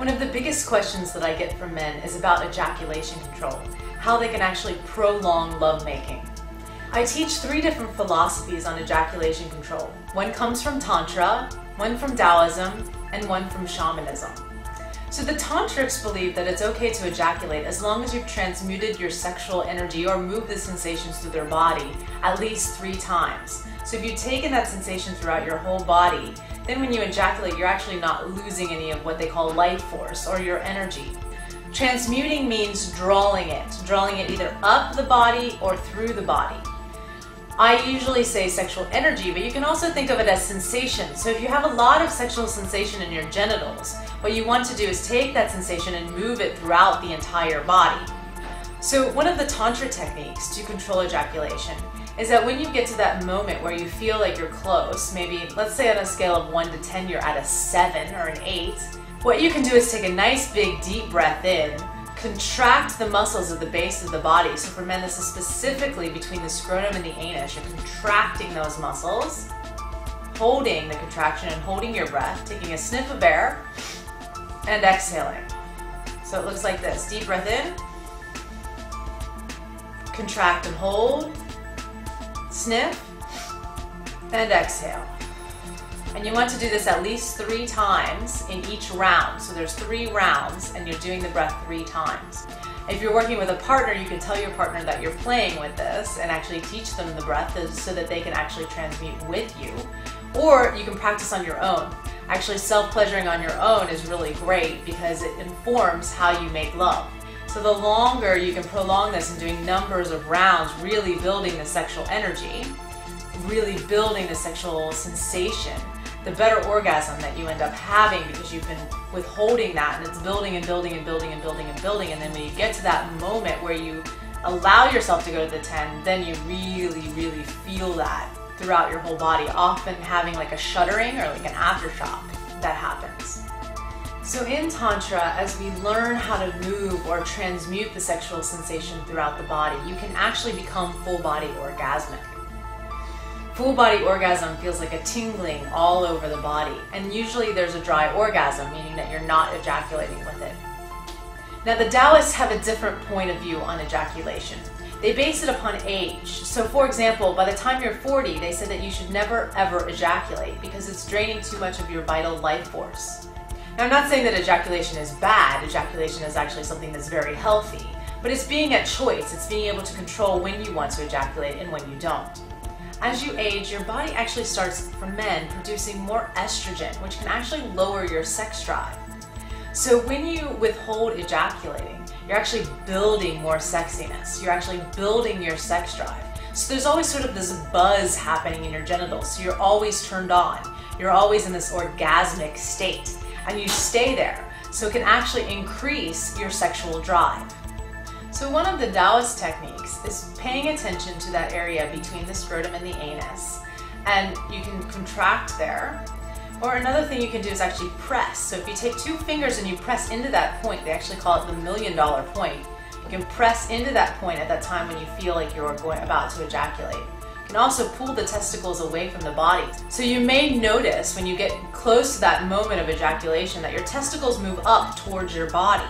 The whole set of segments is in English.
One of the biggest questions that I get from men is about ejaculation control, how they can actually prolong lovemaking. I teach 3 different philosophies on ejaculation control. One comes from Tantra, one from Taoism, and one from shamanism. So the Tantrics believe that it's okay to ejaculate as long as you've transmuted your sexual energy or moved the sensations through their body at least 3 times. So if you've taken that sensation throughout your whole body, then when you ejaculate, you're actually not losing any of what they call life force or your energy. Transmuting means drawing it either up the body or through the body. I usually say sexual energy, but you can also think of it as sensation. So if you have a lot of sexual sensation in your genitals, what you want to do is take that sensation and move it throughout the entire body. So one of the Tantra techniques to control ejaculation is that when you get to that moment where you feel like you're close, maybe let's say on a scale of 1 to 10 you're at a 7 or an 8, what you can do is take a nice big deep breath in, contract the muscles at the base of the body. So for men, this is specifically between the scrotum and the anus. You're contracting those muscles, holding the contraction and holding your breath, taking a sniff of air and exhaling. So it looks like this: deep breath in, contract and hold, sniff, and exhale. And you want to do this at least 3 times in each round. So there's 3 rounds and you're doing the breath 3 times. If you're working with a partner, you can tell your partner that you're playing with this and actually teach them the breath so that they can actually transmute with you. Or you can practice on your own. Actually, self-pleasuring on your own is really great because it informs how you make love. So the longer you can prolong this and doing numbers of rounds, really building the sexual energy, really building the sexual sensation, the better orgasm that you end up having because you've been withholding that and it's building and building and building and building and building. And then when you get to that moment where you allow yourself to go to the 10, then you really, really feel that throughout your whole body, often having like a shuddering or like an aftershock that happens. So in Tantra, as we learn how to move or transmute the sexual sensation throughout the body, you can actually become full body orgasmic. Full body orgasm feels like a tingling all over the body, and usually there's a dry orgasm, meaning that you're not ejaculating with it. Now the Taoists have a different point of view on ejaculation. They base it upon age. So for example, by the time you're 40, they said that you should never ever ejaculate because it's draining too much of your vital life force. Now I'm not saying that ejaculation is bad. Ejaculation is actually something that's very healthy, but it's being at choice. It's being able to control when you want to ejaculate and when you don't. As you age, your body actually starts, for men, producing more estrogen, which can actually lower your sex drive. So when you withhold ejaculating, you're actually building more sexiness. You're actually building your sex drive. So there's always sort of this buzz happening in your genitals. So you're always turned on. You're always in this orgasmic state, and you stay there. So it can actually increase your sexual drive. So one of the Taoist techniques is paying attention to that area between the scrotum and the anus, and you can contract there. Or another thing you can do is actually press. So if you take 2 fingers and you press into that point, they actually call it the $1 million point. You can press into that point at that time when you feel like you're about to ejaculate. You can also pull the testicles away from the body. So you may notice when you get close to that moment of ejaculation that your testicles move up towards your body.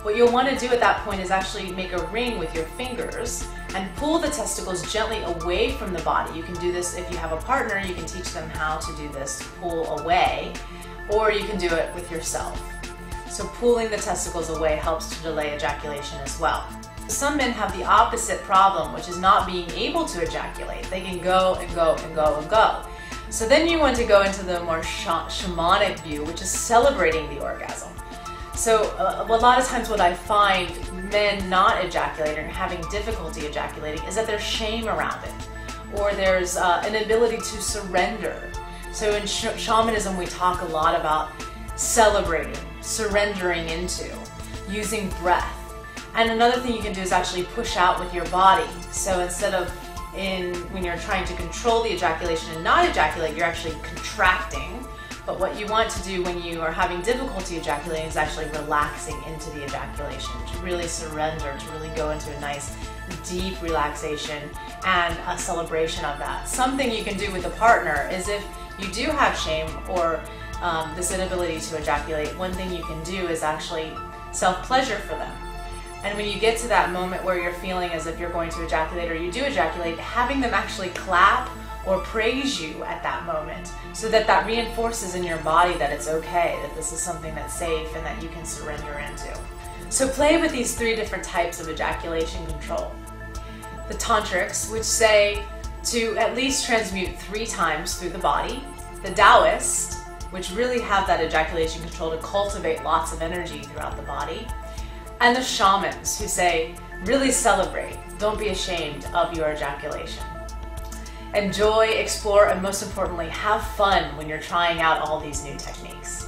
What you'll want to do at that point is actually make a ring with your fingers and pull the testicles gently away from the body. You can do this if you have a partner. You can teach them how to do this, pull away, or you can do it with yourself. So pulling the testicles away helps to delay ejaculation as well. Some men have the opposite problem, which is not being able to ejaculate. They can go and go and go and go. So then you want to go into the more shamanic view, which is celebrating the orgasm. So a lot of times what I find men not ejaculating or having difficulty ejaculating is that there's shame around it, or there's an ability to surrender. So in shamanism we talk a lot about celebrating, surrendering into, using breath. And another thing you can do is actually push out with your body. So instead of when you're trying to control the ejaculation and not ejaculate, you're actually contracting. But what you want to do when you are having difficulty ejaculating is actually relaxing into the ejaculation, to really surrender, to really go into a nice deep relaxation and a celebration of that. Something you can do with a partner is if you do have shame or this inability to ejaculate, one thing you can do is actually self-pleasure for them. And when you get to that moment where you're feeling as if you're going to ejaculate or you do ejaculate, having them actually clap or praise you at that moment, so that that reinforces in your body that it's okay, that this is something that's safe and that you can surrender into. So play with these 3 different types of ejaculation control. The tantrics, which say to at least transmute 3 times through the body. The Taoists, which really have that ejaculation control to cultivate lots of energy throughout the body. And the shamans, who say, really celebrate, don't be ashamed of your ejaculation. Enjoy, explore, and most importantly, have fun when you're trying out all these new techniques.